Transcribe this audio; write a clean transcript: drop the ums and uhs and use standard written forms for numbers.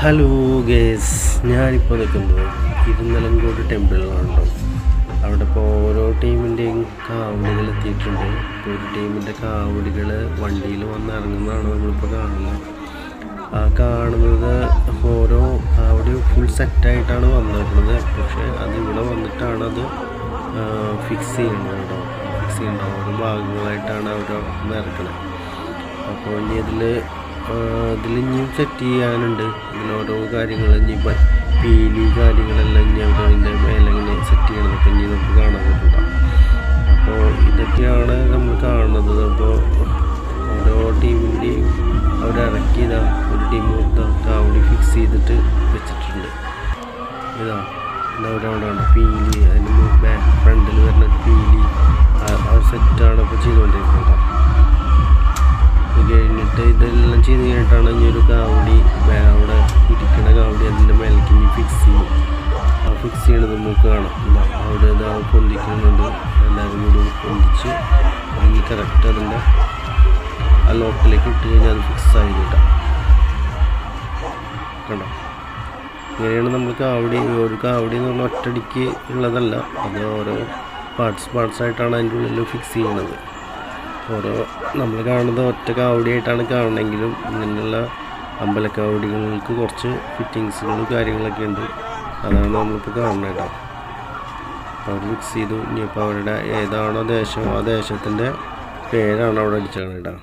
Hello guys, ഞാനിപ്പോൾ നിൽക്കുന്നത് ഇരുന്നലങ്കോട് ടെമ്പിളിലാണ് കേട്ടോ. അവിടെ ഇപ്പോൾ ഓരോ ടീമിൻ്റെയും കാവടികൾ എത്തിയിട്ടുണ്ട്. ഇപ്പോൾ ഒരു ടീമിൻ്റെ കാവടികൾ വണ്ടിയിൽ വന്ന് ഇറങ്ങുന്നതാണ് നമ്മളിപ്പോൾ കാണുന്നത്. ആ കാണുന്നത് ഓരോ കാവടി ഫുൾ സെറ്റായിട്ടാണ് വന്നിട്ടുള്ളത്. പക്ഷേ അത് ഇവിടെ വന്നിട്ടാണ് അത് ഫിക്സ് ചെയ്യുന്നത് കേട്ടോ. ഫിക്സ് ചെയ്യുന്നത് ഓരോ ഭാഗങ്ങളായിട്ടാണ് അവർ ഇറക്കുന്നത്. അപ്പോൾ ഇനി ഇതിലിനിയും സെറ്റ് ചെയ്യാനുണ്ട്. ഇതിലോരോ കാര്യങ്ങൾ ഇനി പീലി കാര്യങ്ങളെല്ലാം ഇനി അതിൻ്റെ മേലെങ്ങനെ സെറ്റ് ചെയ്യണമെന്നൊക്കെ ഇനി നമുക്ക് കാണാൻ പറ്റുന്നുണ്ടാവും. അപ്പോൾ ഇതൊക്കെയാണ് നമ്മൾ കാണുന്നത്. അപ്പോൾ ഓരോ ടീമിൻ്റെയും അവരിറക്കിയതാ ഒരു ടീം കാവടി ഫിക്സ് ചെയ്തിട്ട് വെച്ചിട്ടുണ്ട്. അവിടെ ഉണ്ട് പീലി, അതിന് ഫ്രണ്ടിൽ വരുന്ന പീലി ആ സെറ്റാണ് ഇപ്പോൾ ചെയ്തുകൊണ്ടിരിക്കുന്നത്. കഴിഞ്ഞിട്ട് ഇതെല്ലാം ചെയ്ത് കഴിഞ്ഞിട്ടാണ് ഇനി ഒരു കാവടി അവിടെ ഇരിക്കുന്ന കാവടി അതിൻ്റെ മേലേക്ക് ഇനി ഫിക്സ് ചെയ്യും. ആ ഫിക്സ് ചെയ്യണത് നമുക്ക് കാണാം. അവിടെ ഇതാ പൊന്തിക്കുന്നുണ്ട്. എല്ലാവരും കൂടി പൊന്തിച്ച് അതിന് കറക്റ്റ് അതിൻ്റെ ആ ലോക്കിലേക്ക് ഇട്ട് കഴിഞ്ഞാൽ അത് ഫിക്സ് ആയി കിട്ടാം. കണ്ടോ, ഇങ്ങനെയാണ് നമ്മൾ കാവടി. ഒരു കാവടി എന്ന് പറഞ്ഞാൽ ഒറ്റയടിക്ക് ഉള്ളതല്ല, അത് ഓരോ പാർട്സായിട്ടാണ് അതിൻ്റെ ഉള്ളിൽ ഫിക്സ് ചെയ്യണത്. ഓരോ നമ്മൾ കാണുന്നത് ഒറ്റ കാവടിയായിട്ടാണ് കാണണമെങ്കിലും ഇങ്ങനെയുള്ള അമ്പലക്കാവടികൾക്ക് കുറച്ച് ഫിറ്റിങ്സുകളും കാര്യങ്ങളൊക്കെ ഉണ്ട്. അതാണ് നമ്മളിപ്പോൾ കാണുന്നത് കേട്ടോ. അവർ ഫിക്സ് ചെയ്തു. ഇനിയിപ്പോൾ അവരുടെ ഏതാണോ ദേശം ആ ദേശത്തിൻ്റെ പേരാണ് അവിടെ അടിച്ചത് കേട്ടോ.